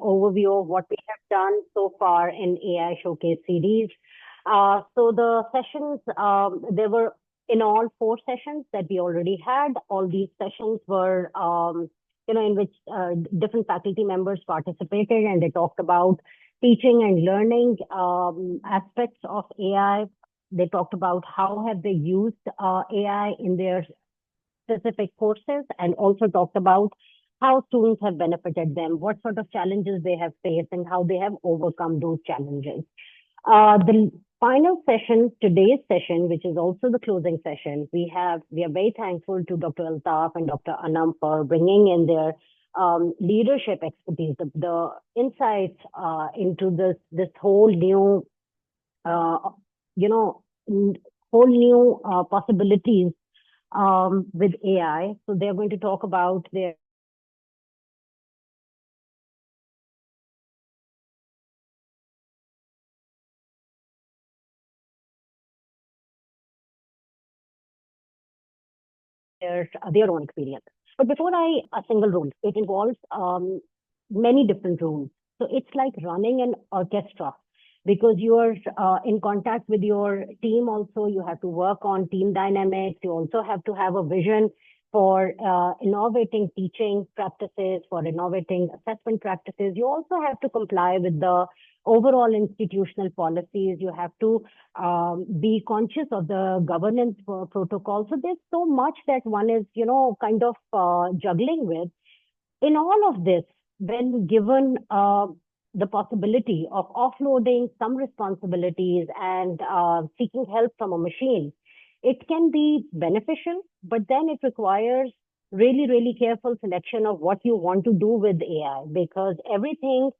overview of what we have done so far in AI Showcase series. So the sessions, there were in all 4 sessions that we already had. All these sessions were, in which different faculty members participated, and they talked about teaching and learning aspects of AI. They talked about how have they used AI in their specific courses, and also talked about how students have benefited them, what sort of challenges they have faced, and how they have overcome those challenges. The final session, today's session, which is also the closing session, we are very thankful to Dr. Altaf and Dr. Anum for bringing in their leadership expertise, the insights into this whole new, whole new possibilities with AI. So they're going to talk about their own experience. But before a single rule, it involves many different rules. So it's like running an orchestra, because you are in contact with your team also. You have to work on team dynamics. You also have to have a vision for innovating teaching practices, for innovating assessment practices. You also have to comply with the overall institutional policies. You have to be conscious of the governance protocol. So there's so much that one is, kind of juggling with. In all of this, when given the possibility of offloading some responsibilities and seeking help from a machine, it can be beneficial, but then it requires really, really careful selection of what you want to do with AI, because everything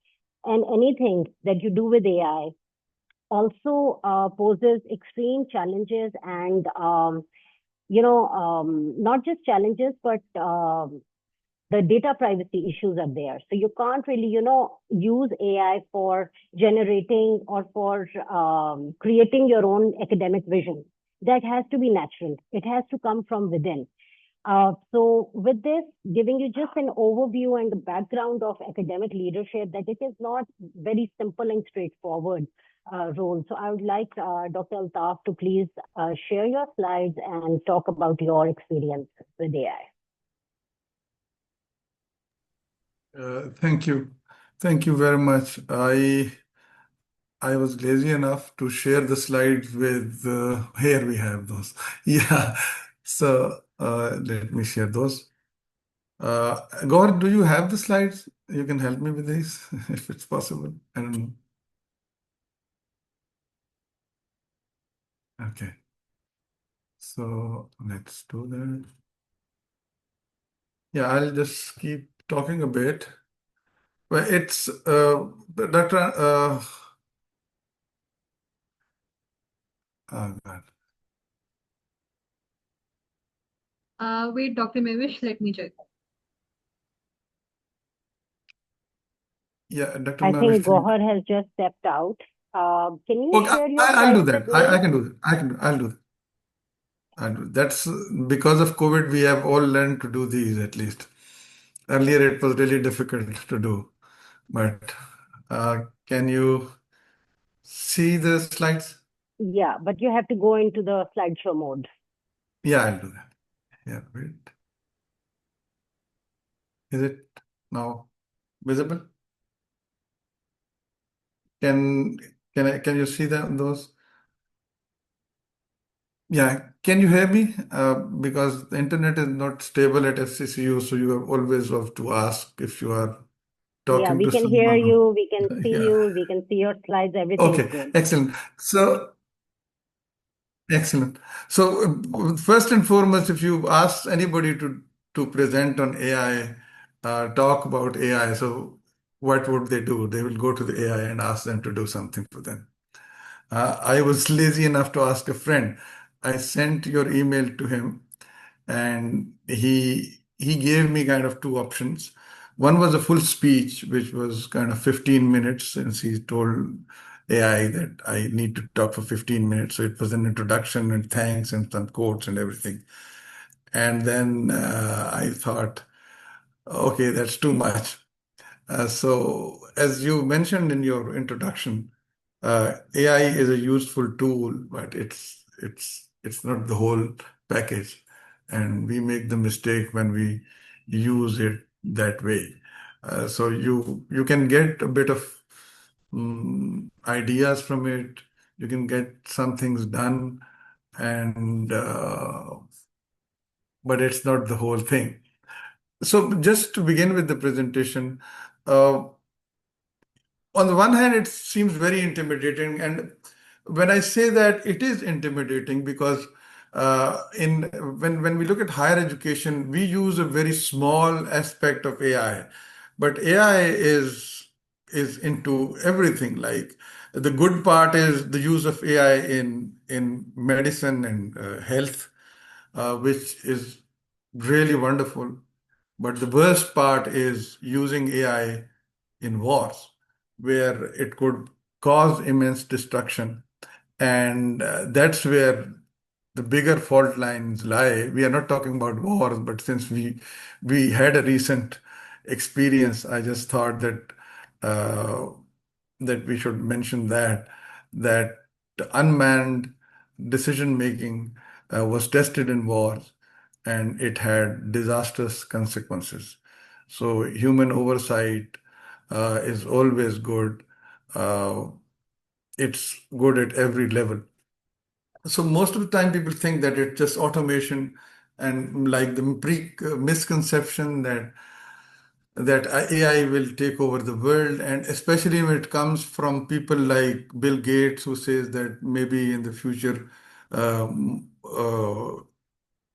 and anything that you do with AI also poses extreme challenges and, not just challenges, but the data privacy issues are there. So you can't really, use AI for generating or for creating your own academic vision. That has to be natural. It has to come from within. So with this, giving you just an overview and the background of academic leadership, that it is not very simple and straightforward role. So I would like Dr. Altaf to please share your slides and talk about your experience with AI. Thank you. Thank you very much. I was lazy enough to share the slides with, here we have those. Yeah. So let me share those. Gaur, do you have the slides? You can help me with these if it's possible. And okay. So let's do that. Yeah, I'll just keep talking a bit. Well, it's Dr. Oh God. Wait, Dr. Mevish, let me check. Yeah, Dr. I Mavish. think Gohar has just stepped out. Can you Okay, share your I'll do slides that. with me? I can do that. I'll do that. That's because of COVID, we have all learned to do these at least. Earlier, it was really difficult to do. But can you see the slides? Yeah, but you have to go into the slideshow mode. Yeah, I'll do that. Yeah, wait. Is it now visible? Can can you see those? Yeah, can you hear me? Because the internet is not stable at FCCU, so you have always have to ask if you are Yeah, talking we to can hear someone. you, we can see Yeah. you, we can see your slides, everything is Okay, good. excellent. So, excellent. So, first and foremost, if you ask anybody to present on AI, talk about AI, so what would they do? They will go to the AI and ask them to do something for them. I was lazy enough to ask a friend. I sent your email to him, and he gave me kind of two options. One was a full speech, which was kind of 15 minutes, since he told AI that I need to talk for 15 minutes. So it was an introduction and thanks and some quotes and everything. And then I thought, okay, that's too much. So, as you mentioned in your introduction, AI is a useful tool, but it's not the whole package, and we make the mistake when we use it that way. So you can get a bit of ideas from it. You can get some things done, and but it's not the whole thing. So just to begin with the presentation, uh, on the one hand, it seems very intimidating. And when I say that, it is intimidating because in when we look at higher education, we use a very small aspect of AI, but AI is into everything. Like the good part is the use of AI in medicine and health, which is really wonderful. But the worst part is using AI in wars, where it could cause immense destruction. And that's where the bigger fault lines lie. We are not talking about wars, but since we had a recent experience, I just thought uh, that we should mention that unmanned decision making was tested in wars, and it had disastrous consequences. So human oversight is always good. Uh, it's good at every level. So most of the time, people think that it's just automation, and like the misconception that AI will take over the world, and especially when it comes from people like Bill Gates, who says that maybe in the future um,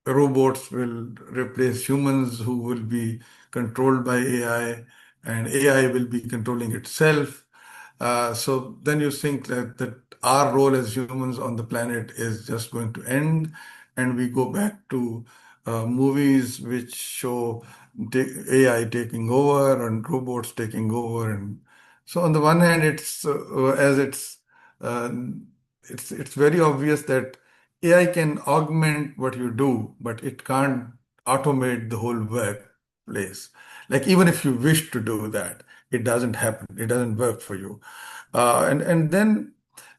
robots will replace humans who will be controlled by AI, and AI will be controlling itself. So then you think that our role as humans on the planet is just going to end, and we go back to movies which show AI taking over and robots taking over. And so on the one hand, uh, it's very obvious that AI can augment what you do, but it can't automate the whole workplace. Like even if you wish to do that, it doesn't happen. It doesn't work for you. And then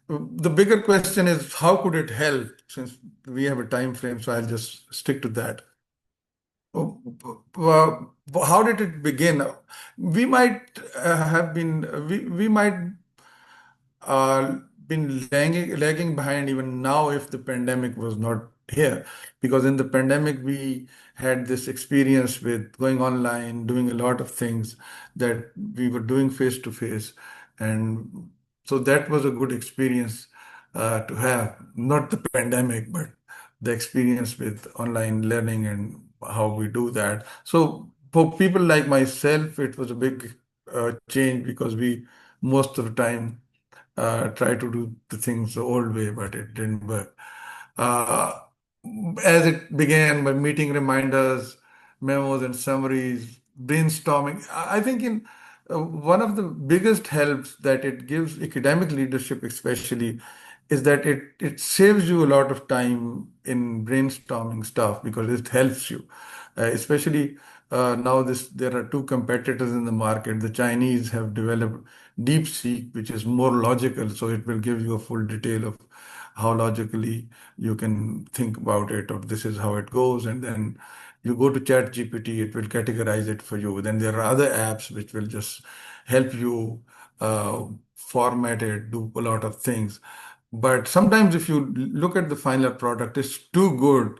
the bigger question is how could it help? Since we have a time frame, so I'll just stick to that. How did it begin? We might have been we might uh, been lagging behind even now if the pandemic was not here. Because in the pandemic, we had this experience with going online, doing a lot of things that we were doing face to face. And so that was a good experience to have, not the pandemic, but the experience with online learning and how we do that. So for people like myself, it was a big change because we most of the time try to do the things the old way, but it didn't work. Uh, as it began by meeting reminders, memos and summaries, brainstorming, I think in one of the biggest helps that it gives academic leadership, especially, is that it saves you a lot of time in brainstorming stuff because it helps you. Especially now, there are two competitors in the market. The Chinese have developed DeepSeek, which is more logical, so it will give you a full detail of how logically you can think about it, or this is how it goes, and then you go to ChatGPT, it will categorize it for you. Then there are other apps which will just help you format it, do a lot of things. But sometimes, if you look at the final product, it's too good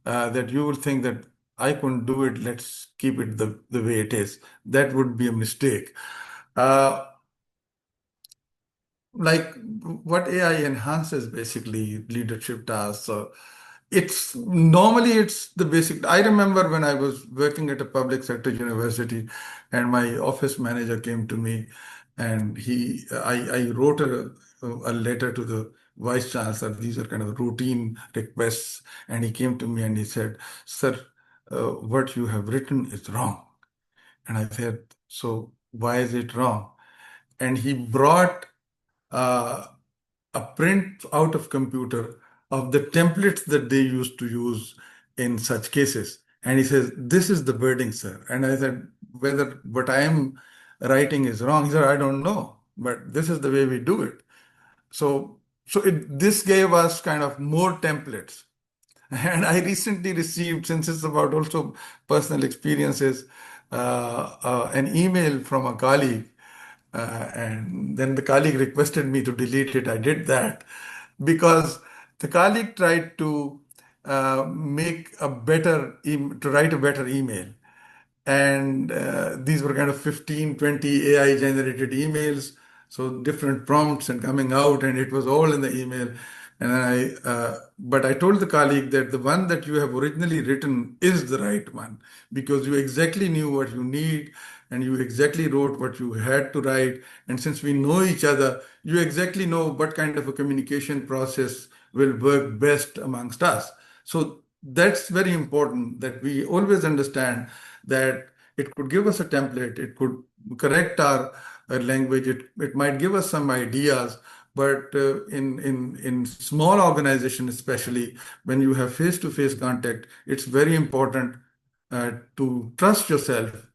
that you will think that I couldn't do it. Let's keep it the way it is. That would be a mistake. Uh, like what AI enhances basically leadership tasks. So it's the basic. I remember when I was working at a public sector university, and my office manager came to me, and I wrote a letter to the vice chancellor. These are kind of routine requests, and he came to me and he said, "Sir, what you have written is wrong." And I said, "So why is it wrong?" And he brought uh, a print out of computer of the templates that they used to use in such cases. And he says, "This is the wording, sir." And I said, whether what I am writing is wrong. He said, I don't know, but this is the way we do it. This gave us kind of more templates. And I recently received, since it's about also personal experiences, an email from a colleague. And then the colleague requested me to delete it. I did that because the colleague tried to to write a better email. And these were kind of 15, 20 AI generated emails. So different prompts and coming out, and it was all in the email. But I told the colleague that the one that you have originally written is the right one because you exactly knew what you need and you exactly wrote what you had to write. And since we know each other, you exactly know what kind of a communication process will work best amongst us. So that's very important that we always understand that it could give us a template, it could correct our language, it might give us some ideas, but in small organization, especially when you have face-to-face contact, it's very important to trust yourself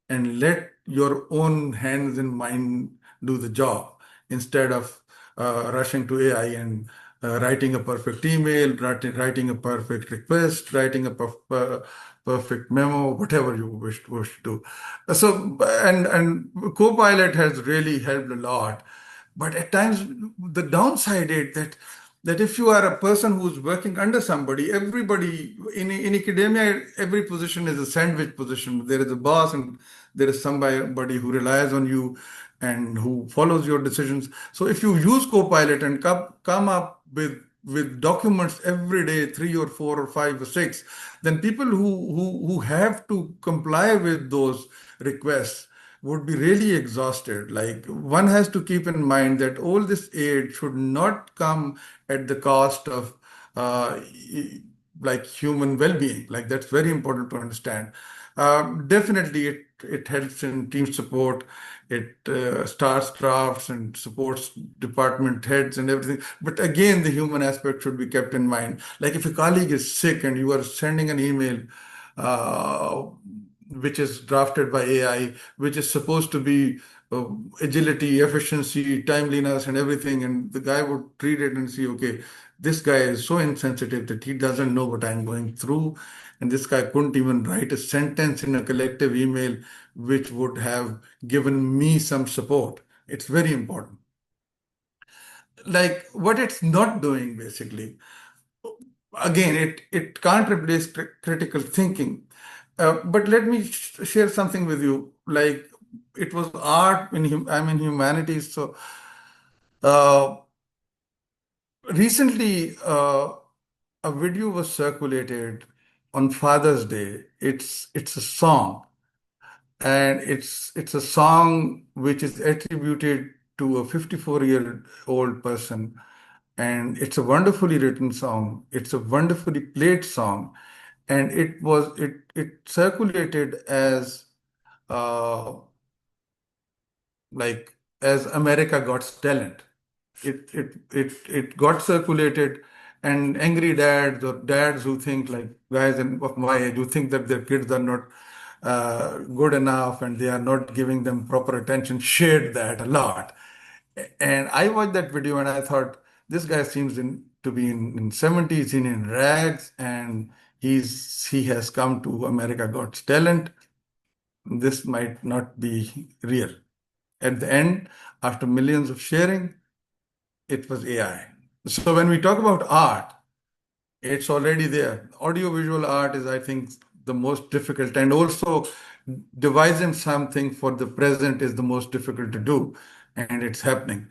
and let your own hands and mind do the job instead of rushing to AI and writing a perfect email, writing a perfect request, writing a perfect memo, whatever you wish to do. And Copilot has really helped a lot. But at times, the downside is that if you are a person who's working under somebody, everybody in academia, every position is a sandwich position. There is a boss and there is somebody who relies on you and who follows your decisions. So if you use Copilot and come up with documents every day, 3 or 4 or 5 or 6, then people who have to comply with those requests would be really exhausted. Like one has to keep in mind that all this aid should not come at the cost of uh, like human well-being. Like that's very important to understand. Definitely, it helps in team support. It starts drafts and supports department heads and everything. But again, the human aspect should be kept in mind. Like if a colleague is sick and you are sending an email, uh, which is drafted by AI, which is supposed to be uh, agility, efficiency, timeliness, and everything. And the guy would read it and see, okay, this guy is so insensitive that he doesn't know what I'm going through. And this guy couldn't even write a sentence in a collective email which would have given me some support. It's very important. Like what it's not doing, basically, again, it can't replace critical thinking. But let me share something with you. Like it was art I'm in humanities. So uh, recently, a video was circulated on Father's Day. It's a song, and it's a song which is attributed to a 54-year-old person, and it's a wonderfully written song. It's a wonderfully played song, and it circulated as uh, like as America Got Talent. It got circulated, and angry dads or dads who think like guys of my age who think that their kids are not good enough and they are not giving them proper attention shared that a lot. And I watched that video and I thought this guy seems to be in 70s, in rags, and he has come to America Got Talent. This might not be real. At the end, after millions of sharing, it was AI. So when we talk about art, it's already there. Audiovisual art is, I think, the most difficult, and also devising something for the present is the most difficult to do, and it's happening.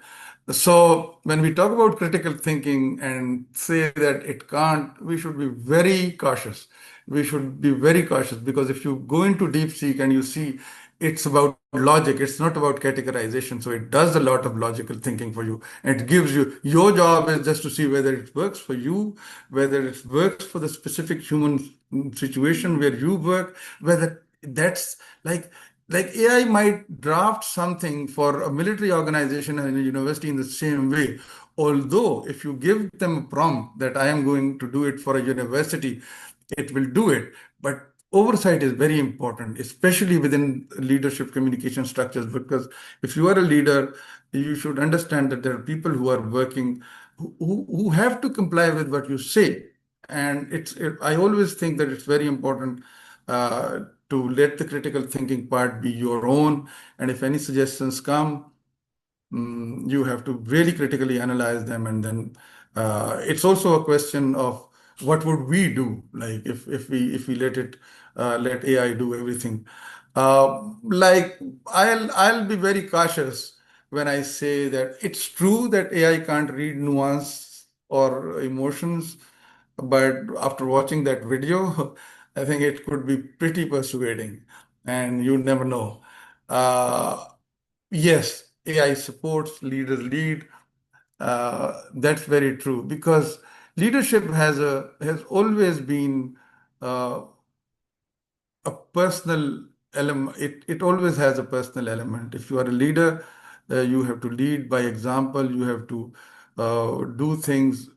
So when we talk about critical thinking and say that it can't, we should be very cautious. We should be very cautious because if you go into DeepSeek and you see it's about logic, it's not about categorization. So it does a lot of logical thinking for you. And it gives you, your job is just to see whether it works for you, whether it works for the specific human situation where you work, whether that's like AI might draft something for a military organization and a university in the same way. Although, if you give them a prompt that I am going to do it for a university, it will do it. But oversight is very important, especially within leadership communication structures, because if you are a leader, you should understand that there are people who are working who have to comply with what you say. And I always think that it's very important to let the critical thinking part be your own. And if any suggestions come, you have to really critically analyze them, and then it's also a question of what would we do, like if we let AI do everything. Like I'll be very cautious when I say that it's true that AI can't read nuance or emotions, but after watching that video, I think it could be pretty persuading, and you never know. Uh, Yes, AI supports, leaders lead. That's very true because leadership has always been uh, a personal element. It always has a personal element. If you are a leader, you have to lead by example. You have to do things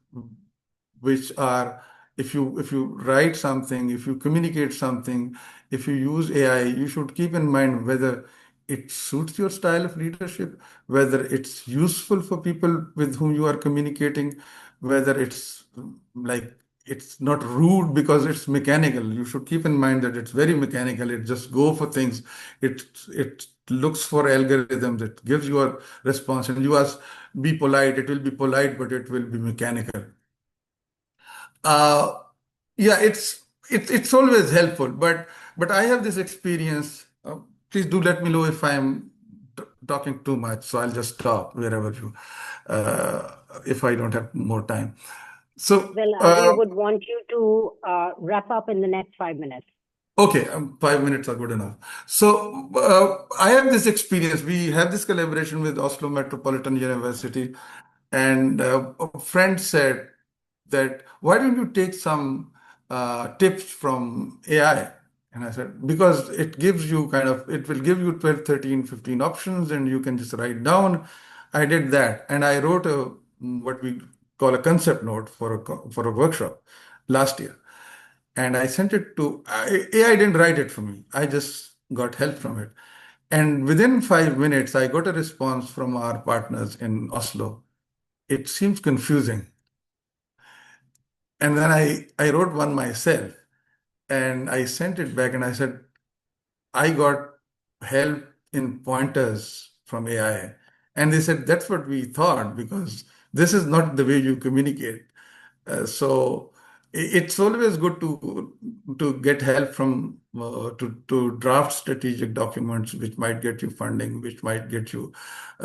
which are, if you write something, if you communicate something, if you use AI, you should keep in mind whether it suits your style of leadership, whether it's useful for people with whom you are communicating, whether like it's not rude because it's mechanical. You should keep in mind that it's very mechanical. It just go for things. It looks for algorithms. It gives you a response, and you ask, be polite. It will be polite, but it will be mechanical. Uh, yeah, it's always helpful, but I have this experience. Please do let me know if I'm talking too much, so I'll just stop wherever uh, if I don't have more time. So, Well, we would want you to wrap up in the next 5 minutes. okay, 5 minutes are good enough. So, I have this experience. We have this collaboration with Oslo Metropolitan University, and a friend said that, why don't you take some tips from AI? And I said, because it will give you 12, 13, 15 options, and you can just write down. I did that, and I wrote what we call a concept note for a workshop last year. And I sent it to AI. Didn't write it for me. I just got help from it. And within 5 minutes, I got a response from our partners in Oslo. It seems confusing. And then I wrote one myself, and I sent it back, and I said, I got help in pointers from AI. And they said, that's what we thought, because this is not the way you communicate. So it's always good to get help from to draft strategic documents, which might get you funding, which might get you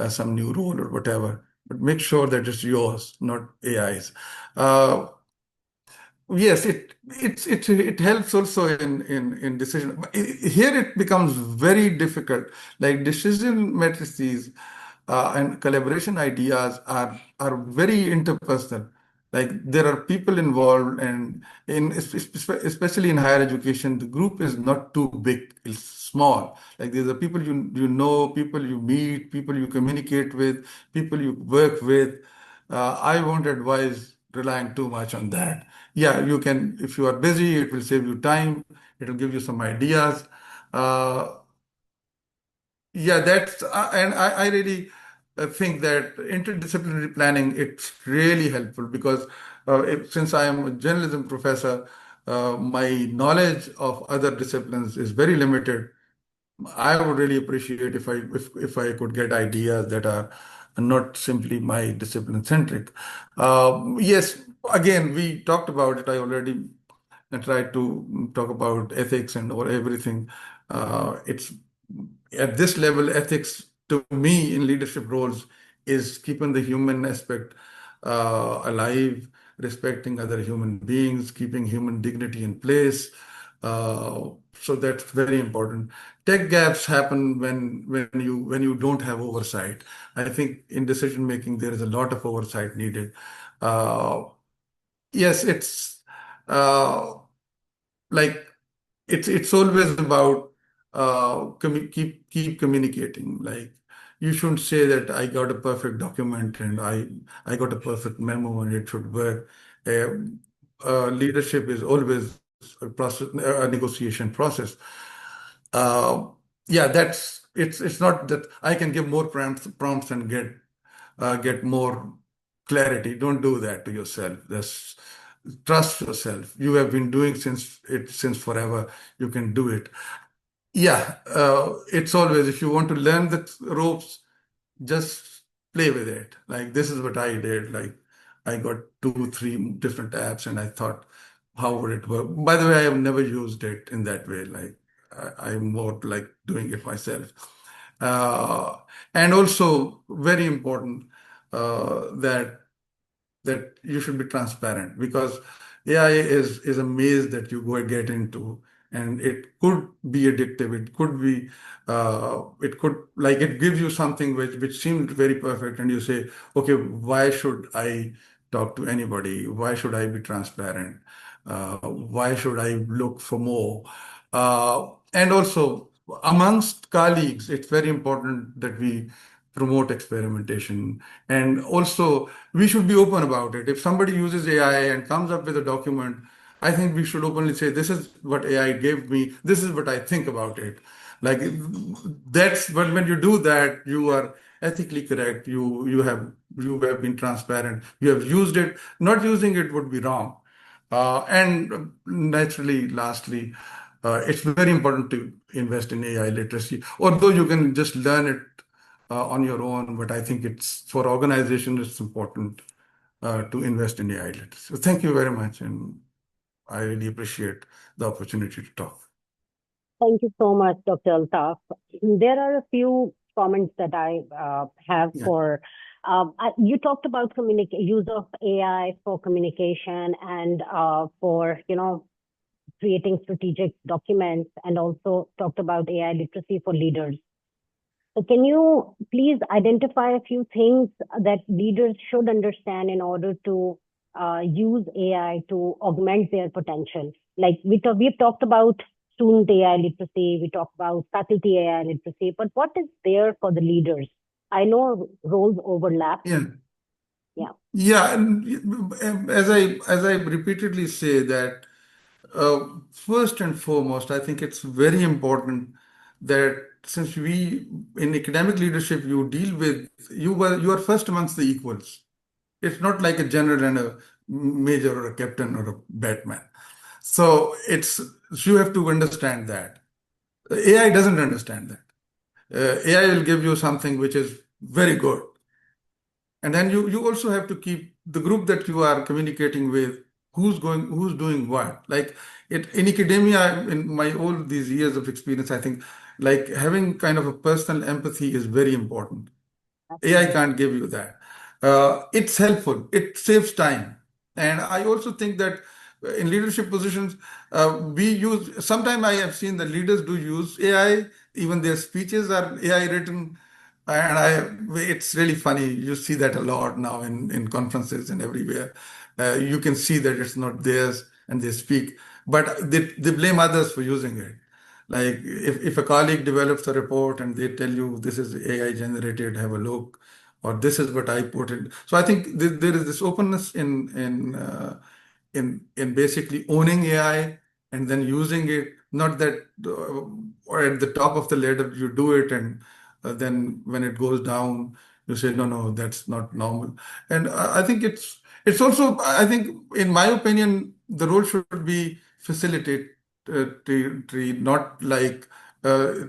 some new role or whatever. But make sure that it's yours, not AI's. Uh, Yes, it helps also in decision. Here it becomes very difficult. Like decision matrices and collaboration ideas are very interpersonal. Like there are people involved, and especially in higher education, the group is not too big. It's small. Like there's the people you know, people you meet, people you communicate with, people you work with. I won't advise relying too much on that. Yeah, you can, if you are busy, it will save you time. It'll give you some ideas. Uh, yeah, and I really think that interdisciplinary planning, it's really helpful because since I am a journalism professor, my knowledge of other disciplines is very limited. I would really appreciate if I could get ideas that are not simply my discipline centric. Yes, again, we talked about it. I already tried to talk about ethics and or everything. It's at this level, ethics to me in leadership roles is keeping the human aspect alive, respecting other human beings, keeping human dignity in place. So that's very important. Tech gaps happen when you don't have oversight. I think in decision making there is a lot of oversight needed. Uh, yes, it's uh, like it's always about keep communicating. Like you shouldn't say that I got a perfect document and I got a perfect memo and it should work. Leadership is always negotiation process. Yeah, it's not that I can give more prompts and get more clarity. Don't do that to yourself. Just trust yourself. You have been doing since forever. You can do it. Yeah, it's always, if you want to learn the ropes, just play with it. Like this is what I did. Like I got 2, 3 different apps and I thought, how would it work? By the way, I have never used it in that way. Like I'm more like doing it myself. Uh, and also very important that you should be transparent, because AI is a maze that you go get into, and it could be addictive. It could, like, it gives you something which seemed very perfect, and you say, okay, why should I talk to anybody? Why should I be transparent? Why should I look for more? And also amongst colleagues, it's very important that we promote experimentation. And also, we should be open about it. If somebody uses AI and comes up with a document, I think we should openly say, this is what AI gave me, this is what I think about it. Like that's when you do that, you are ethically correct. You have been transparent. You have used it. Not using it would be wrong. And naturally, lastly, it's very important to invest in AI literacy. Although you can just learn it on your own, but I think it's for organizations, it's important to invest in AI literacy. So thank you very much, and I really appreciate the opportunity to talk. Thank you so much, Dr. Altaf. There are a few comments that I have Yeah. for. You talked about use of AI for communication and for creating strategic documents, and also talked about AI literacy for leaders. So can you please identify a few things that leaders should understand in order to use AI to augment their potential? Like we've talked about student AI literacy, we talked about faculty AI literacy, but what is there for the leaders? I know roles overlap. Yeah. Yeah. Yeah. And as I repeatedly say that, first and foremost, I think it's very important that since we in academic leadership you are first amongst the equals. It's not like a general and a major or a captain or a batman. So you have to understand that. AI doesn't understand that. AI will give you something which is very good. And then you also have to keep the group that you are communicating with, who's doing what. Like in academia, in my all these years of experience, I think like having kind of a personal empathy is very important. AI can't give you that. It's helpful. It saves time. And I also think that in leadership positions, sometimes I have seen the leaders do use AI, even their speeches are AI written. It's really funny. You see that a lot now in conferences and everywhere. You can see that it's not theirs and they speak, but they blame others for using it. Like if a colleague develops a report and they tell you this is AI generated, have a look, or this is what I put in. So I think there is this openness in basically owning AI and then using it. Not that or at the top of the ladder you do it, and then when it goes down you say no, that's not normal. And I think it's also, I think in my opinion, the role should be facilitate not like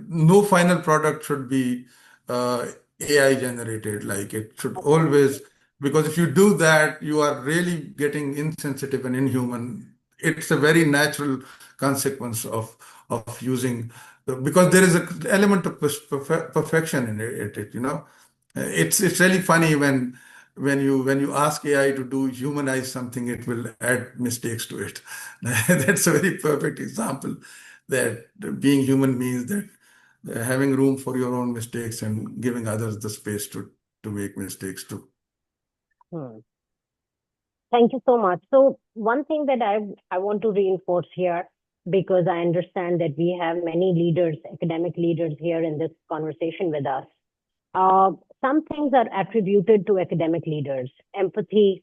no final product should be AI generated. Like it should always, because if you do that, you are really getting insensitive and inhuman. It's a very natural consequence of using, because there is an element of perfection in it. It's really funny when you ask AI to humanize something, it will add mistakes to it. That's a very perfect example that being human means that having room for your own mistakes and giving others the space to make mistakes too. Thank you so much. So one thing that I want to reinforce here, because I understand that we have many leaders, academic leaders here in this conversation with us. Some things are attributed to academic leaders: empathy,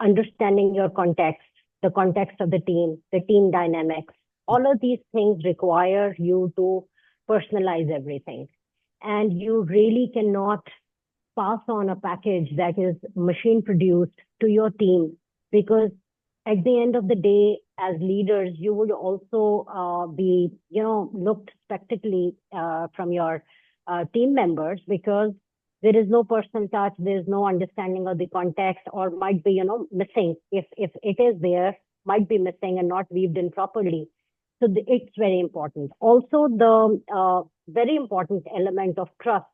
understanding your context, the context of the team dynamics. All of these things require you to personalize everything. And you really cannot pass on a package that is machine produced to your team, because at the end of the day, as leaders, you would also be, looked spectacularly from your team members, because there is no personal touch, there is no understanding of the context, or might be, missing. If it is there, might be missing and not weaved in properly. So it's very important. Also, the very important element of trust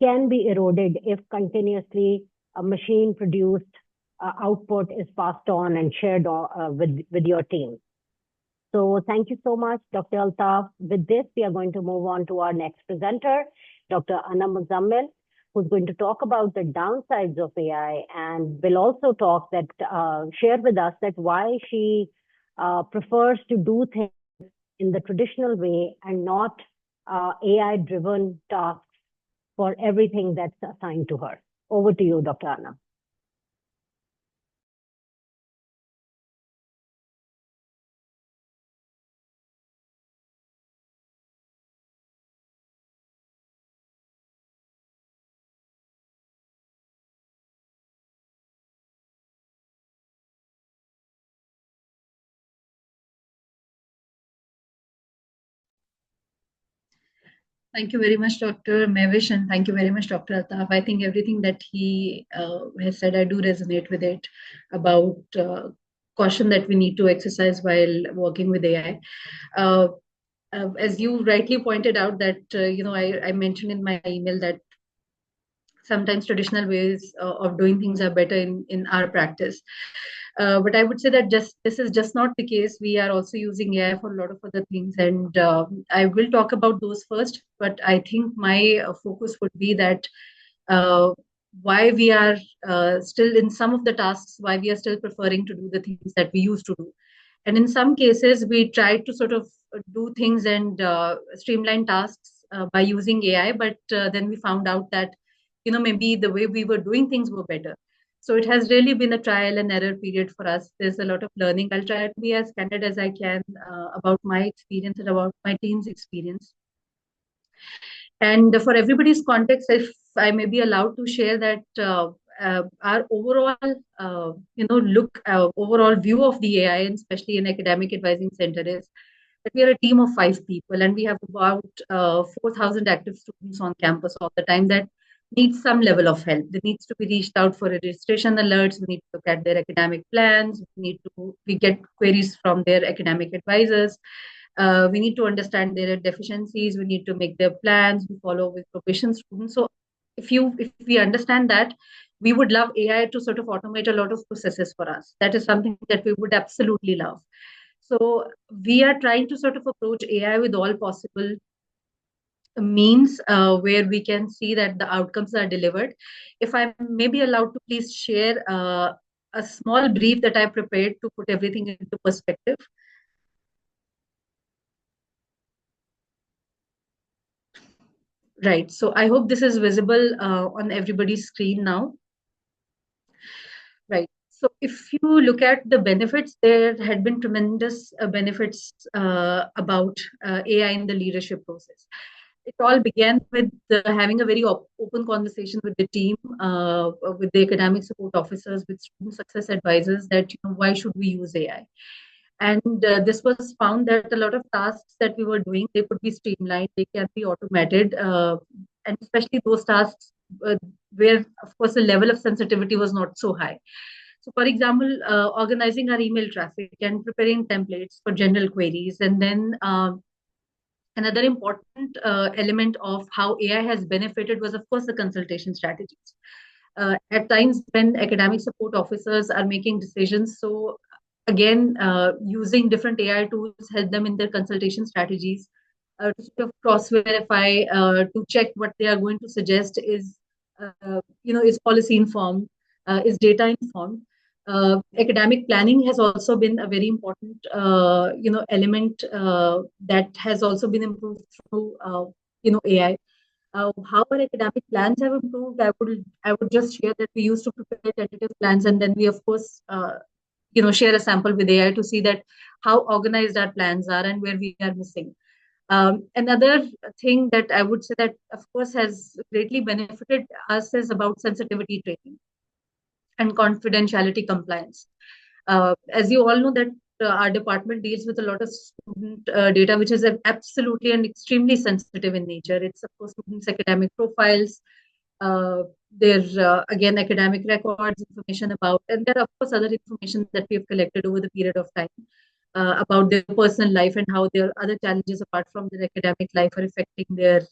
can be eroded if continuously a machine produced output is passed on and shared with your team. So thank you so much, Dr. Altaf. With this, we are going to move on to our next presenter, Dr. Anum Muzammil, who's going to talk about the downsides of AI, and will also share with us that why she prefers to do things in the traditional way and not AI-driven tasks for everything that's assigned to her. Over to you, Dr. Anna. Thank you very much, Dr. Mevish, and thank you very much, Dr. Altaf. I think everything that he has said, I do resonate with it about caution that we need to exercise while working with AI. As you rightly pointed out that, I mentioned in my email that sometimes traditional ways of doing things are better in our practice. But I would say that this is just not the case. We are also using AI for a lot of other things, and I will talk about those first. But I think my focus would be that why we are still in some of the tasks, why we are still preferring to do the things that we used to do. And in some cases, we tried to sort of do things and streamline tasks by using AI, but then we found out that maybe the way we were doing things were better. So it has really been a trial and error period for us. There's a lot of learning. I'll try to be as candid as I can about my experience and about my team's experience. And for everybody's context, if I may be allowed to share that our overall, overall view of the AI, and especially in Academic Advising Center, is that we are a team of 5 people, and we have about 4,000 active students on campus all the time that needs some level of help. They needs to be reached out for registration alerts. We need to look at their academic plans. We get queries from their academic advisors. We need to understand their deficiencies. We need to make their plans. We follow with probation students. So if we understand that, we would love AI to sort of automate a lot of processes for us. That is something that we would absolutely love. So we are trying to sort of approach AI with all possible means where we can see that the outcomes are delivered. If I may be allowed to please share a small brief that I prepared to put everything into perspective. Right. So I hope this is visible on everybody's screen now. Right. So if you look at the benefits, there had been tremendous benefits about AI in the leadership process. It all began with having a very open conversation with the team, with the academic support officers, with student success advisors, that why should we use AI? And this was found that a lot of tasks that we were doing, they could be streamlined, they can be automated, and especially those tasks where, of course, the level of sensitivity was not so high. So, for example, organizing our email traffic and preparing templates for general queries. And then another important element of how AI has benefited was, of course, the consultation strategies. At times when academic support officers are making decisions, so again, using different AI tools help them in their consultation strategies to sort of cross-verify, to check what they are going to suggest is policy informed, is data informed. Academic planning has also been a very important, element that has also been improved through, AI. How our academic plans have improved, I would just share that we used to prepare tentative plans, and then we, of course, share a sample with AI to see that how organized our plans are and where we are missing. Another thing that I would say that, of course, has greatly benefited us is about sensitivity training and confidentiality compliance. As you all know, that our department deals with a lot of student data, which is absolutely and extremely sensitive in nature. It's, of course, students' academic profiles, uh, their, again, academic records, information about, and there are, of course, other information that we have collected over the period of time about their personal life and how their other challenges apart from their academic life are affecting their,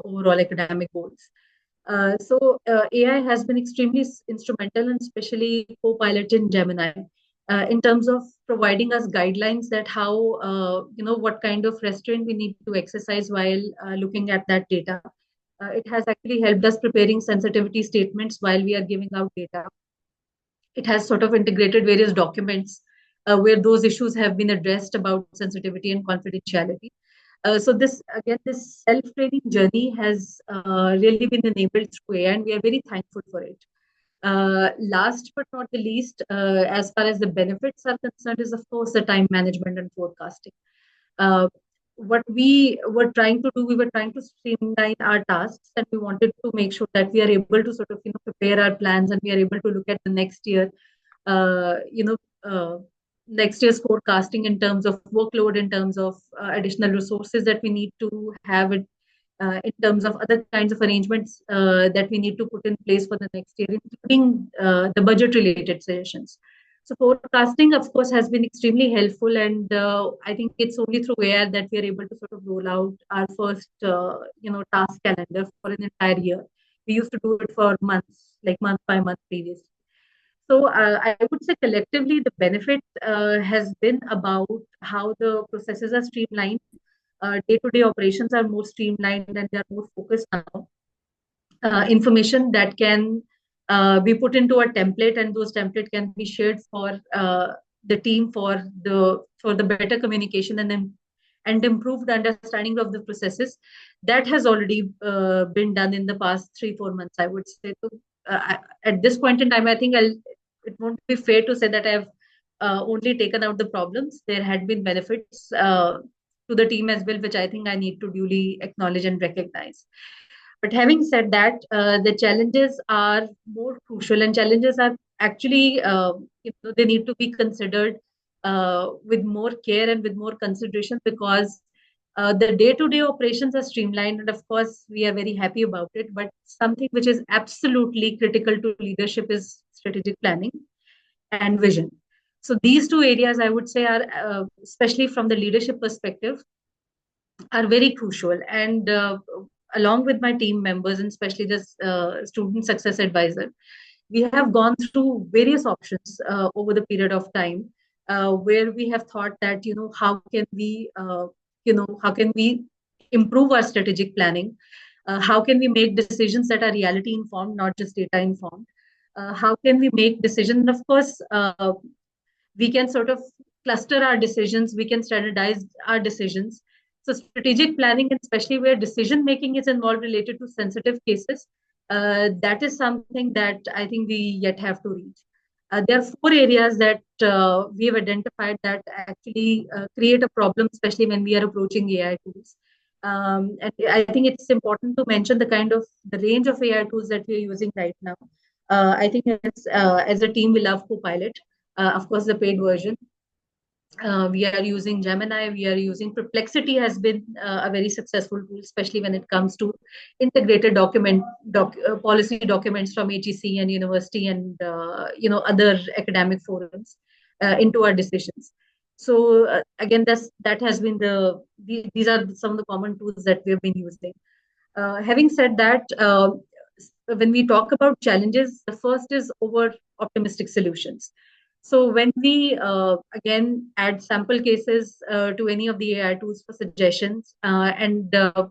overall academic goals. AI has been extremely instrumental, and especially Copilot in Gemini, in terms of providing us guidelines that how, what kind of restraint we need to exercise while looking at that data. It has actually helped us preparing sensitivity statements while we are giving out data. It has sort of integrated various documents where those issues have been addressed about sensitivity and confidentiality. So this self-training journey has really been enabled through AI, and we are very thankful for it. Last but not the least, as far as the benefits are concerned, is of course the time management and forecasting. Uh, what we were trying to streamline our tasks, and we wanted to make sure that we are able to sort of prepare our plans, and we are able to look at the next year, uh, you know, uh, next year's forecasting in terms of workload, in terms of additional resources that we need to have it, in terms of other kinds of arrangements that we need to put in place for the next year, including the budget related sessions. So forecasting, of course, has been extremely helpful, and I think it's only through AI that we are able to sort of roll out our first, task calendar for an entire year. We used to do it for months, like month by month previously. So I would say collectively, the benefit has been about how the processes are streamlined. Day-to-day operations are more streamlined and they are more focused now. Information that can be put into a template, and those template can be shared for the team for the better communication and improved understanding of the processes. That has already been done in the past 3-4 months, I would say. So at this point in time, I think it won't be fair to say that I've only taken out the problems. There had been benefits to the team as well, which I think I need to duly acknowledge and recognize. But having said that, the challenges are more crucial, and challenges are actually, they need to be considered with more care and with more consideration, because the day-to-day operations are streamlined, and of course, we are very happy about it. But something which is absolutely critical to leadership is strategic planning and vision. So these two areas, I would say, are especially from the leadership perspective, are very crucial. And along with my team members, and especially the student success advisor, we have gone through various options over the period of time, where we have thought that, how can we improve our strategic planning? How can we make decisions that are reality informed, not just data informed? How can we make decisions? And of course, we can sort of cluster our decisions, we can standardize our decisions. So strategic planning, and especially where decision making is involved related to sensitive cases, that is something that I think we yet have to reach. There are 4 areas that we have identified that actually create a problem, especially when we are approaching AI tools. And I think it's important to mention the range of AI tools that we are using right now. I think as a team, we love Copilot, of course, the paid version. We are using Gemini, we are using Perplexity, has been a very successful tool, especially when it comes to integrated policy documents from HEC and university and other academic forums into our decisions. So again, that has been these are some of the common tools that we have been using. Having said that, when we talk about challenges, the first is over optimistic solutions. So when we again add sample cases to any of the AI tools for suggestions, and the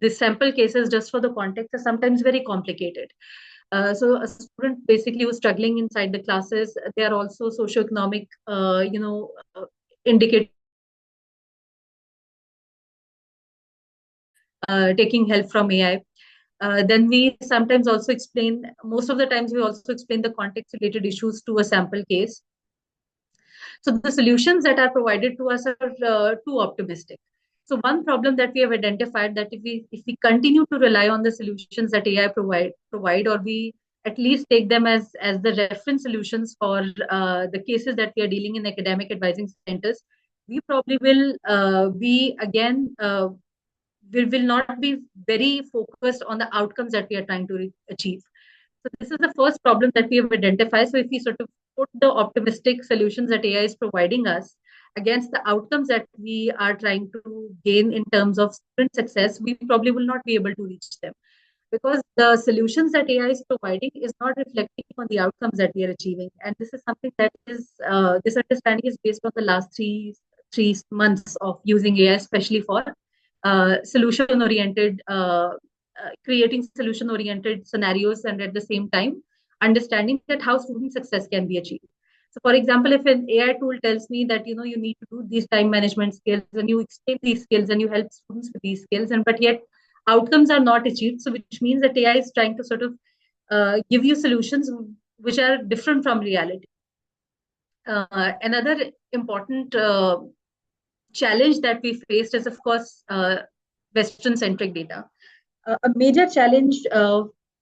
sample cases, just for the context, are sometimes very complicated. So a student basically who's struggling inside the classes, they are also socioeconomic, indicators. Taking help from AI. Then we sometimes also explain, most of the times we also explain the context related issues to a sample case. So the solutions that are provided to us are too optimistic. So one problem that we have identified, that if we continue to rely on the solutions that AI provide, or we at least take them as the reference solutions for the cases that we are dealing in academic advising centers, we probably will be again we will not be very focused on the outcomes that we are trying to achieve. So this is the first problem that we have identified. So if we sort of put the optimistic solutions that AI is providing us against the outcomes that we are trying to gain in terms of student success, we probably will not be able to reach them, because the solutions that AI is providing is not reflecting on the outcomes that we are achieving. And this is something that is, this understanding is based on the last three months of using AI, especially for solution oriented, creating solution oriented scenarios, and at the same time understanding that how student success can be achieved. So for example, if an AI tool tells me that you need to do these time management skills, and you explain these skills and you help students with these skills, and but yet outcomes are not achieved, so which means that AI is trying to sort of give you solutions which are different from reality. Another important challenge that we faced is, of course, Western-centric data. A major challenge,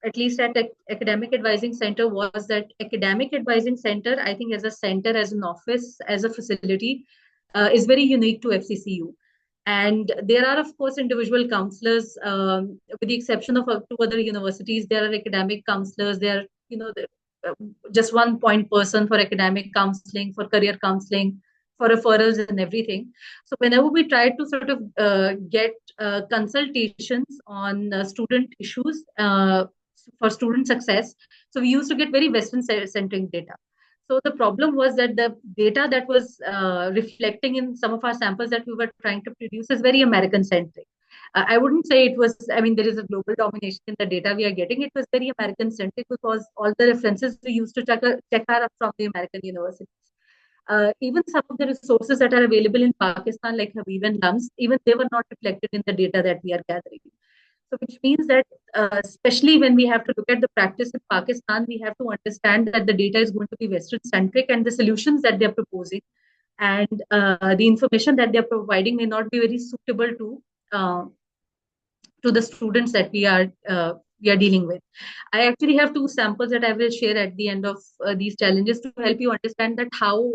at least at Academic Advising Center, was that Academic Advising Center, I think as a center, as an office, as a facility, is very unique to FCCU. And there are, of course, individual counselors, with the exception of two other universities. There are academic counselors. There are, just one point person for academic counseling, for career counseling, for referrals and everything. So whenever we try to sort of get consultations on student issues for student success, so we used to get very Western-centric data. So the problem was that the data that was reflecting in some of our samples that we were trying to produce is very American-centric. I wouldn't say it was, I mean, there is a global domination in the data we are getting. It was very American-centric because all the references we used to check are from the American universities. Even some of the resources that are available in Pakistan, like Habib and Lums, even they were not reflected in the data that we are gathering. So which means that, especially when we have to look at the practice in Pakistan, we have to understand that the data is going to be Western-centric, and the solutions that they're proposing and the information that they're providing may not be very suitable to the students that we are dealing with. I actually have two samples that I will share at the end of these challenges to help you understand that how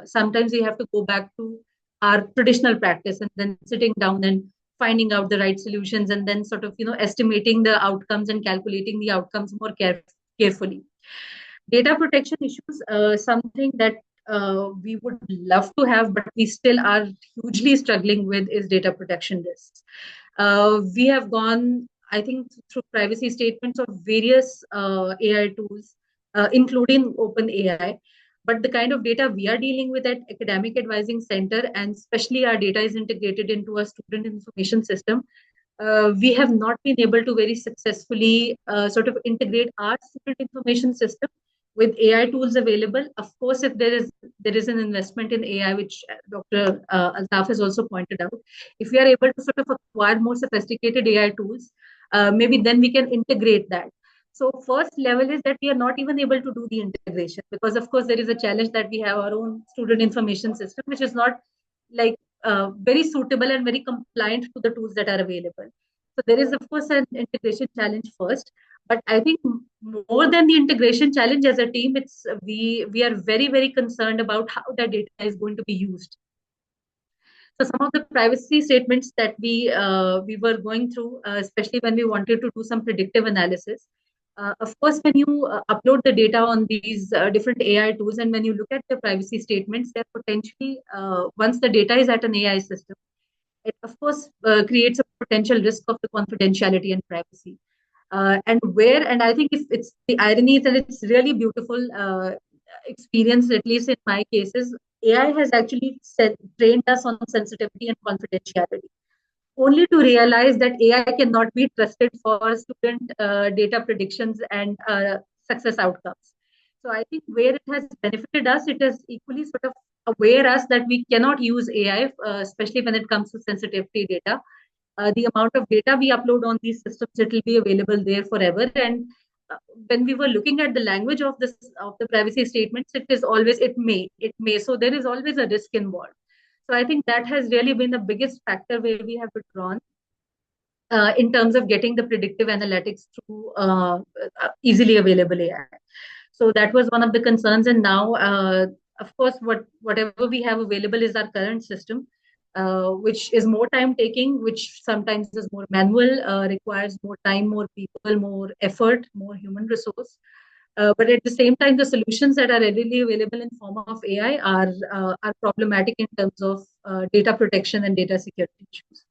sometimes we have to go back to our traditional practice and then sitting down and finding out the right solutions, and then sort of estimating the outcomes and calculating the outcomes more carefully. Data protection issues, something that we would love to have, but we still are hugely struggling with, is data protection risks. We have gone, I think, through privacy statements of various AI tools, including OpenAI. But the kind of data we are dealing with at Academic Advising Center, and especially our data is integrated into a student information system, we have not been able to very successfully sort of integrate our student information system with AI tools available. Of course, if there is an investment in AI, which Dr. Altaf has also pointed out, if we are able to sort of acquire more sophisticated AI tools, maybe then we can integrate that. So first level is that we are not even able to do the integration, because of course there is a challenge that we have our own student information system, which is not like very suitable and very compliant to the tools that are available. So there is, of course, an integration challenge first. But I think more than the integration challenge, as a team, it's we are very, very concerned about how that data is going to be used. So some of the privacy statements that we were going through, especially when we wanted to do some predictive analysis. Of course, when you upload the data on these different AI tools, and when you look at the privacy statements, they're potentially, once the data is at an AI system, it of course creates a potential risk of the confidentiality and privacy. And I think it's the irony is that it's really beautiful experience, at least in my cases. AI has actually trained us on sensitivity and confidentiality, only to realize that AI cannot be trusted for student data predictions and success outcomes. So I think where it has benefited us, it has equally sort of aware us that we cannot use AI, especially when it comes to sensitivity data. The amount of data we upload on these systems, it will be available there forever. And when we were looking at the language of the privacy statements, it is always it may. So there is always a risk involved. So I think that has really been the biggest factor where we have withdrawn in terms of getting the predictive analytics through easily available AI. So that was one of the concerns. And now, of course, whatever we have available is our current system, which is more time taking, which sometimes is more manual, requires more time, more people, more effort, more human resource. But at the same time, the solutions that are readily available in form of AI are problematic in terms of data protection and data security issues.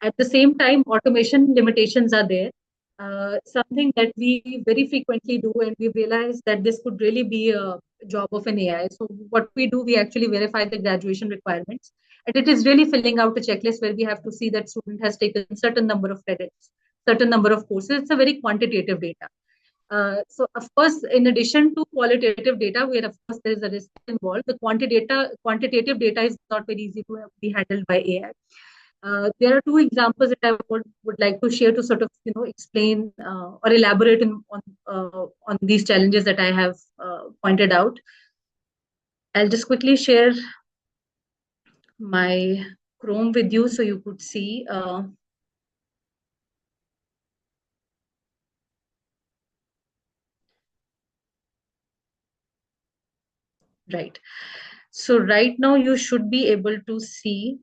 At the same time, automation limitations are there. Something that we very frequently do, and we realize that this could really be a job of an AI. So what we do, we actually verify the graduation requirements, and it is really filling out a checklist where we have to see that student has taken certain number of credits, certain number of courses. It's a very quantitative data. So of course, in addition to qualitative data, where of course there is a risk involved, the quantitative data is not very easy to be handled by AI. There are two examples that I would like to share to sort of explain or elaborate on these challenges that I have pointed out. I'll just quickly share my Chrome with you so you could see. Right. So right now you should be able to see.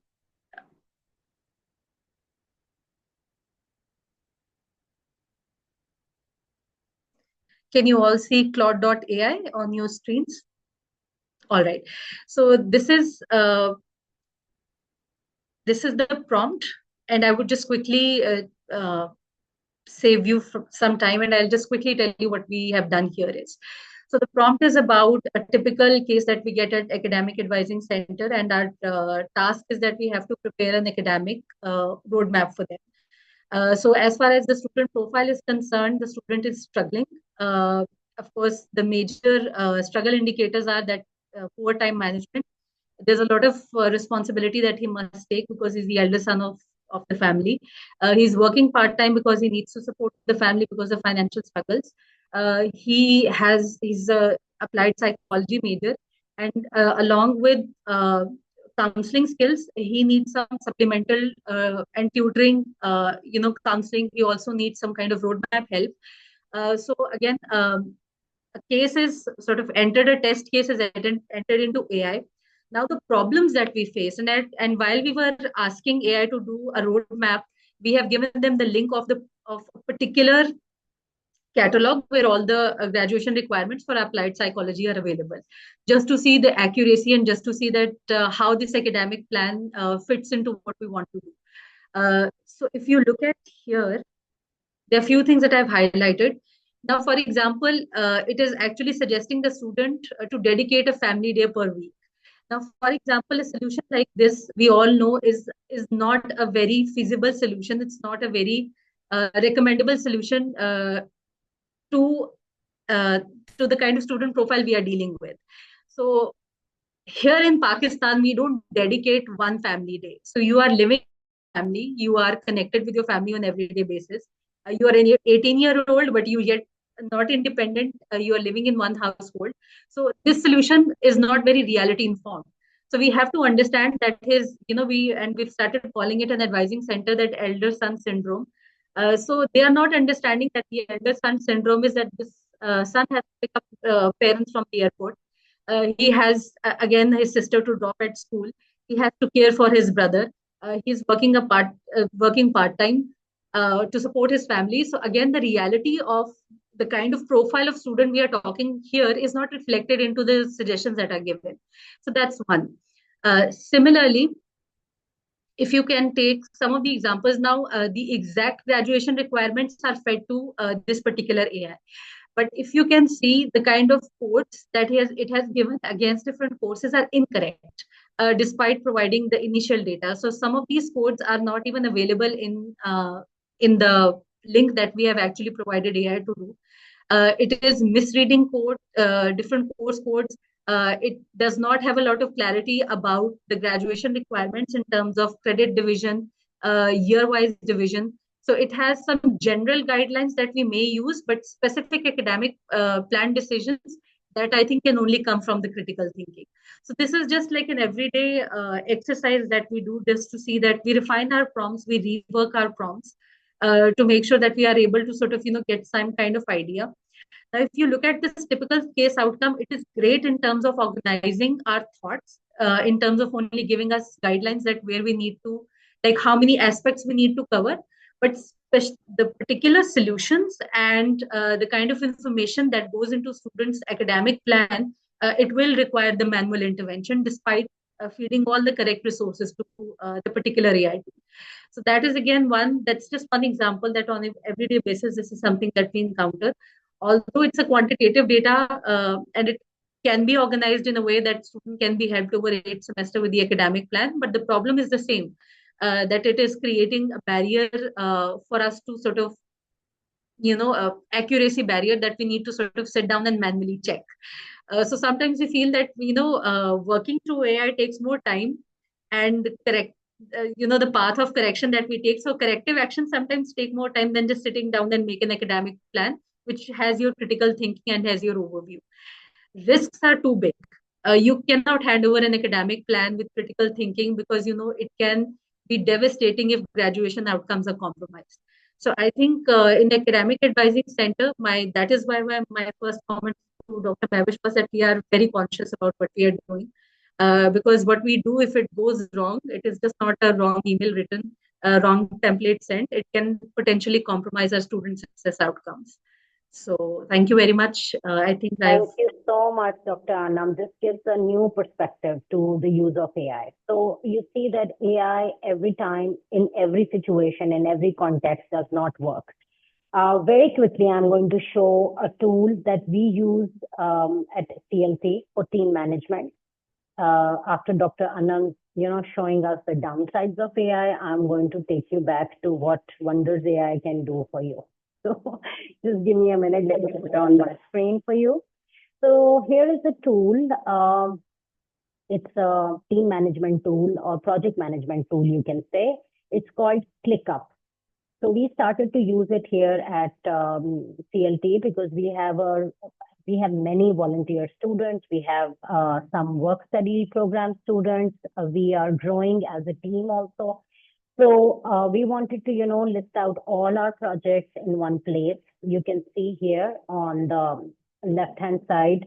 Can you all see Claude.ai on your screens? All right. So this is the prompt, and I would just quickly save you some time, and I'll just quickly tell you what we have done here is. So the prompt is about a typical case that we get at Academic Advising Center, and our task is that we have to prepare an academic roadmap for them. So as far as the student profile is concerned, the student is struggling. Of course, the major struggle indicators are that poor time management. There's a lot of responsibility that he must take because he's the elder son of the family. He's working part-time because he needs to support the family because of financial struggles. He's a applied psychology major, and along with counseling skills, he needs some supplemental and tutoring, counseling. He also needs some kind of roadmap help. So again, a case is sort of entered, a test case is entered into AI. Now the problems that we face, and while we were asking AI to do a roadmap, we have given them the link of a particular catalog where all the graduation requirements for applied psychology are available, just to see the accuracy and just to see that how this academic plan fits into what we want to do. So if you look at here, there are a few things that I've highlighted. Now, for example, it is actually suggesting the student to dedicate a family day per week. Now, for example, a solution like this, we all know is not a very feasible solution. It's not a very recommendable solution to the kind of student profile we are dealing with. So here in Pakistan, we don't dedicate one family day. So you are living with family, you are connected with your family on everyday basis. You are an 18-year-old, but you yet not independent. You are living in one household. So this solution is not very reality informed. So we have to understand that we've started calling it an advising center, that elder son syndrome. So they are not understanding that the elder son syndrome is that this son has to pick up parents from the airport. He has again his sister to drop at school. He has to care for his brother. He's working part time to support his family. So again, the reality of the kind of profile of student we are talking here is not reflected into the suggestions that are given. So that's one. Similarly, if you can take some of the examples now, the exact graduation requirements are fed to this particular AI. But if you can see the kind of codes that it has given against different courses are incorrect, despite providing the initial data. So some of these codes are not even available in the link that we have actually provided AI to do. It is misreading code, different course codes. It does not have a lot of clarity about the graduation requirements in terms of credit division, year-wise division. So it has some general guidelines that we may use, but specific academic plan decisions that I think can only come from the critical thinking. So this is just like an everyday exercise that we do, just to see that we refine our prompts, we rework our prompts to make sure that we are able to sort of, get some kind of idea. Now, if you look at this typical case outcome, it is great in terms of organizing our thoughts, in terms of only giving us guidelines that where we need to, like how many aspects we need to cover, but the particular solutions and the kind of information that goes into students' academic plan, it will require the manual intervention despite feeding all the correct resources to the particular AI. So that is again that's just one example that on an everyday basis, this is something that we encounter. Although it's a quantitative data and it can be organized in a way that student can be helped over 8 semesters with the academic plan, but the problem is the same, that it is creating a barrier for us to sort of, accuracy barrier that we need to sort of sit down and manually check. So sometimes we feel that, working through AI takes more time and correct, the path of correction that we take. So corrective actions sometimes take more time than just sitting down and make an academic plan, which has your critical thinking and has your overview. Risks are too big. You cannot hand over an academic plan with critical thinking because, it can be devastating if graduation outcomes are compromised. So I think in academic advising center, that is why my first comment to Dr. Mavish was that we are very conscious about what we are doing. Because what we do, if it goes wrong, it is just not a wrong email written, a wrong template sent. It can potentially compromise our student success outcomes. So thank you very much. I think Thank you so much, Dr. Anum. This gives a new perspective to the use of AI. So you see that AI every time, in every situation, in every context does not work. Very quickly, I'm going to show a tool that we use at CLT for team management. After Dr. Anum, showing us the downsides of AI, I'm going to take you back to what wonders AI can do for you. So just give me a minute, let me put it on my screen for you. So here is the tool. It's a team management tool or project management tool, you can say. It's called ClickUp. So we started to use it here at CLT because we have many volunteer students. We have some work study program students. We are growing as a team also. So we wanted to, list out all our projects in one place. You can see here on the left-hand side,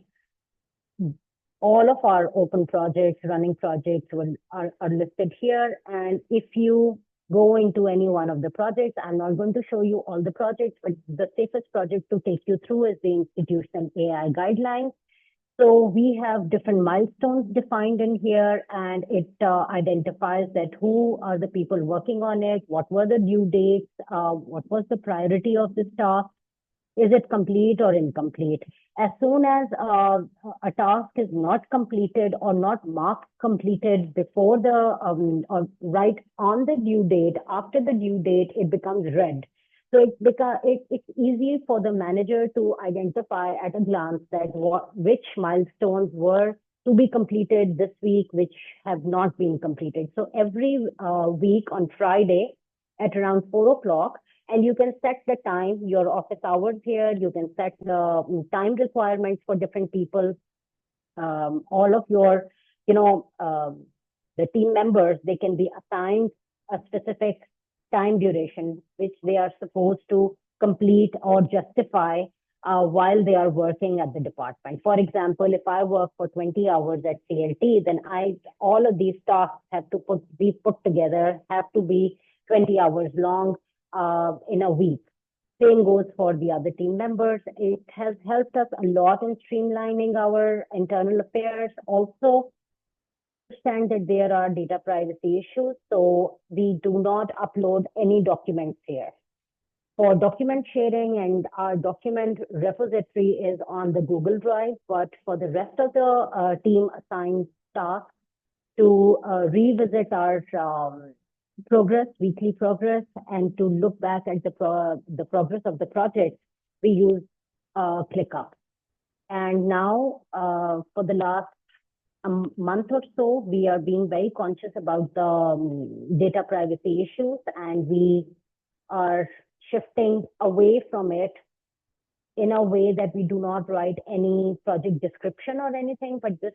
all of our open projects, running projects are listed here. And if you go into any one of the projects, I'm not going to show you all the projects, but the safest project to take you through is the institutional AI guidelines. So we have different milestones defined in here, and it identifies that who are the people working on it, what were the due dates, what was the priority of this task, is it complete or incomplete. As soon as a task is not completed or not marked completed before the, or right on the due date, after the due date, it becomes red. So it's easy for the manager to identify at a glance that which milestones were to be completed this week, which have not been completed. So every week on Friday at around 4 o'clock, and you can set the time, your office hours here, you can set the time requirements for different people. All of your, the team members, they can be assigned a specific time duration, which they are supposed to complete or justify while they are working at the department. For example, if I work for 20 hours at CLT, then all of these tasks have to be put together, have to be 20 hours long in a week. Same goes for the other team members. It has helped us a lot in streamlining our internal affairs. Also, understand that there are data privacy issues, so we do not upload any documents here. For document sharing, and our document repository is on the Google Drive, but for the rest of the team assigned tasks to revisit our progress, weekly progress, and to look back at the progress of the project, we use ClickUp. And now, for the last month or so, we are being very conscious about the data privacy issues, and we are shifting away from it in a way that we do not write any project description or anything, but this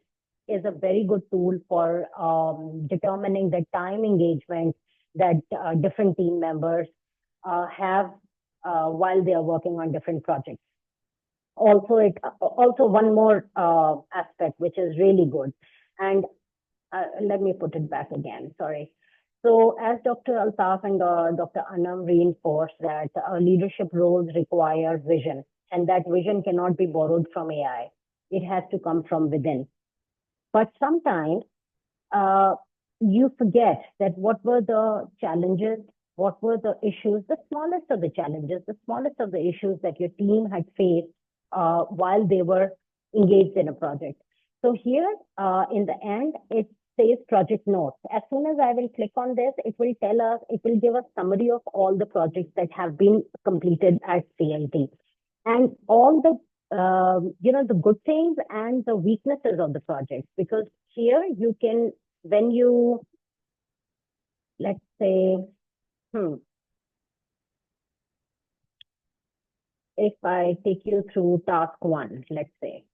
is a very good tool for determining the time engagement that different team members have while they are working on different projects. Also one more aspect which is really good, and let me put it back again. Sorry. So as Dr. Altaf and Dr. Anum reinforced that leadership roles require vision, and that vision cannot be borrowed from AI. It has to come from within. But sometimes you forget that what were the challenges, what were the issues, the smallest of the challenges, the smallest of the issues that your team had faced while they were engaged in a project. So here, in the end, it says project notes. As soon as I will click on this, it will tell us, it will give a summary of all the projects that have been completed at CLT. And all the the good things and the weaknesses of the project, because here you can, when you, let's say, if I take you through task 1, let's say.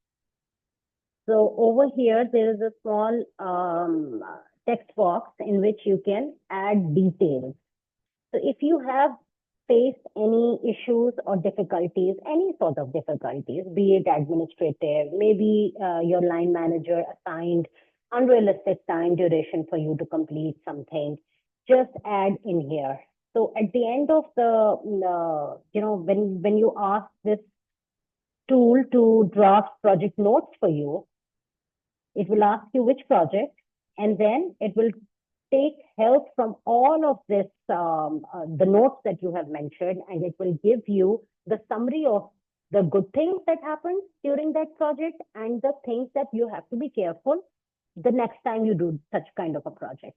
So over here, there is a small text box in which you can add details. So if you have faced any issues or difficulties, any sort of difficulties, be it administrative, maybe your line manager assigned unrealistic time duration for you to complete something, just add in here. So at the end of the, when you ask this tool to draft project notes for you, it will ask you which project, and then it will take help from all of this, the notes that you have mentioned, and it will give you the summary of the good things that happened during that project and the things that you have to be careful the next time you do such kind of a project.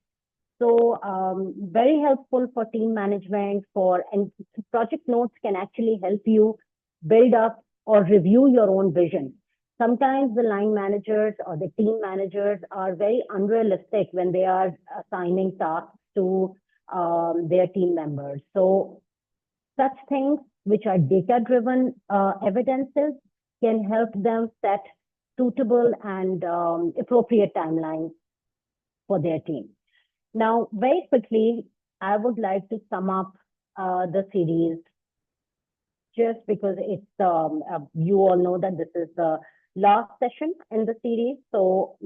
So very helpful for team management, and project notes can actually help you build up or review your own vision. Sometimes the line managers or the team managers are very unrealistic when they are assigning tasks to their team members. So such things which are data-driven evidences can help them set suitable and appropriate timelines for their team. Now, very quickly, I would like to sum up the series, just because it's, you all know that this is the last session in the series. So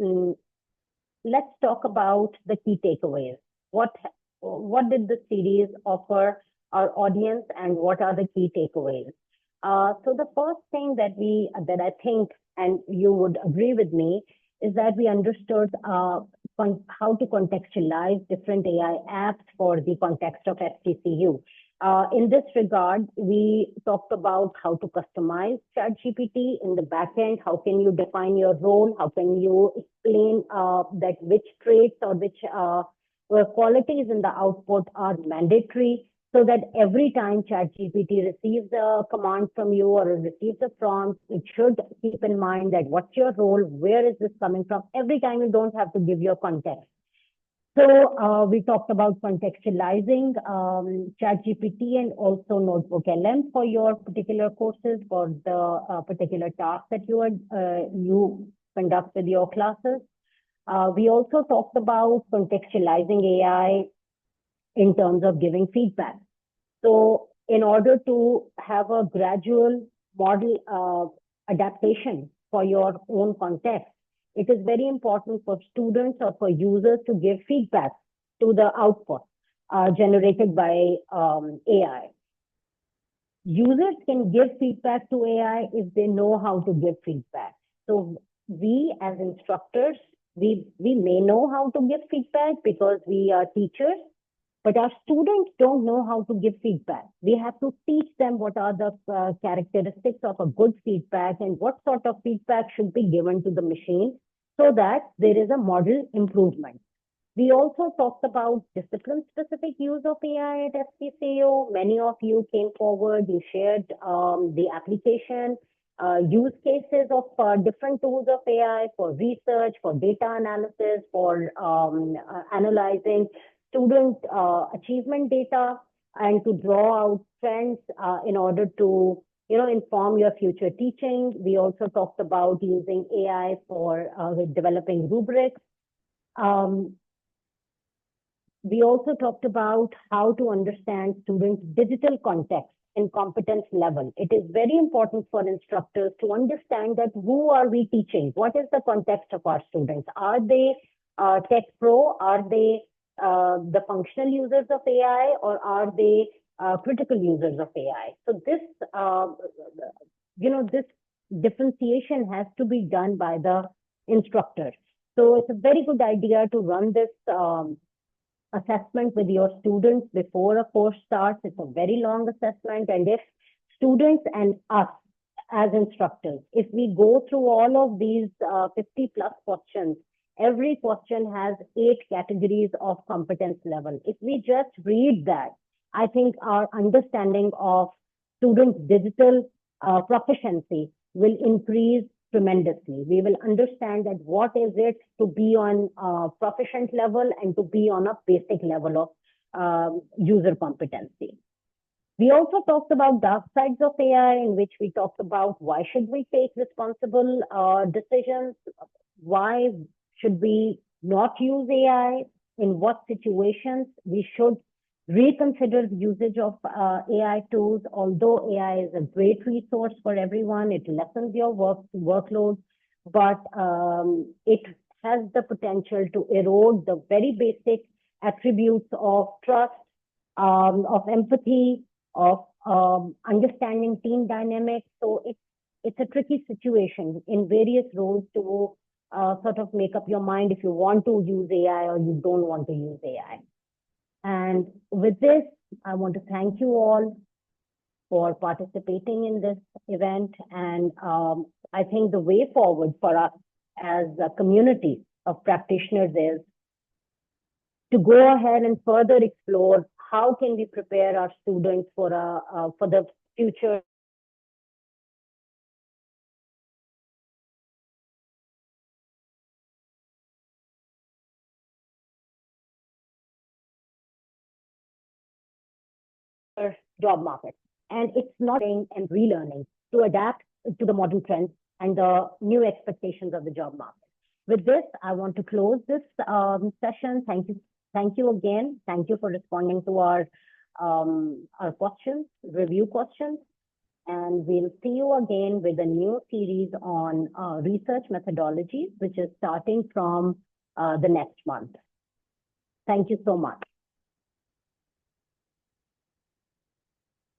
let's talk about the key takeaways. What did the series offer our audience, and what are the key takeaways? So the first thing that I think, and you would agree with me, is that we understood how to contextualize different AI apps for the context of FCCU. In this regard, we talked about how to customize ChatGPT in the backend. How can you define your role? How can you explain that which traits or which qualities in the output are mandatory, so that every time ChatGPT receives a command from you or receives a prompt, it should keep in mind that what's your role, where is this coming from? Every time you don't have to give your context. So we talked about contextualizing ChatGPT and also Notebook LM for your particular courses, for the particular task that you conduct with your classes. We also talked about contextualizing AI in terms of giving feedback. So in order to have a gradual model adaptation for your own context, it is very important for students or for users to give feedback to the output generated by AI. Users can give feedback to AI if they know how to give feedback. So we as instructors, we may know how to give feedback because we are teachers, but our students don't know how to give feedback. We have to teach them what are the characteristics of a good feedback and what sort of feedback should be given to the machine so that there is a model improvement. We also talked about discipline-specific use of AI at FCCU. Many of you came forward, you shared the application, use cases of different tools of AI for research, for data analysis, for analyzing student achievement data, and to draw out trends in order to inform your future teaching. We also talked about using AI for with developing rubrics. We also talked about how to understand students' digital context and competence level. It is very important for instructors to understand that who are we teaching? What is the context of our students? Are they tech pro? Are they the functional users of AI, or are they critical users of AI? So this, this differentiation has to be done by the instructor. So it's a very good idea to run this assessment with your students before a course starts. It's a very long assessment, and if students and us as instructors, if we go through all of these 50 plus questions, every question has 8 categories of competence level. If we just read that, I think our understanding of students' digital proficiency will increase tremendously. We will understand that what is it to be on a proficient level and to be on a basic level of user competency. We also talked about dark sides of AI, in which we talked about why should we take responsible decisions, why should we not use AI, in what situations we should reconsider the usage of AI tools. Although AI is a great resource for everyone, it lessens your workload, but it has the potential to erode the very basic attributes of trust, of empathy, of understanding team dynamics. So it's a tricky situation in various roles to sort of make up your mind if you want to use AI or you don't want to use AI. And with this, I want to thank you all for participating in this event. And I think the way forward for us as a community of practitioners is to go ahead and further explore how can we prepare our students for the future job market. And it's not and relearning to adapt to the modern trends and the new expectations of the job market. With this, I want to close this session. Thank you again. Thank you for responding to our questions, review questions. And we'll see you again with a new series on research methodologies, which is starting from the next month. Thank you so much.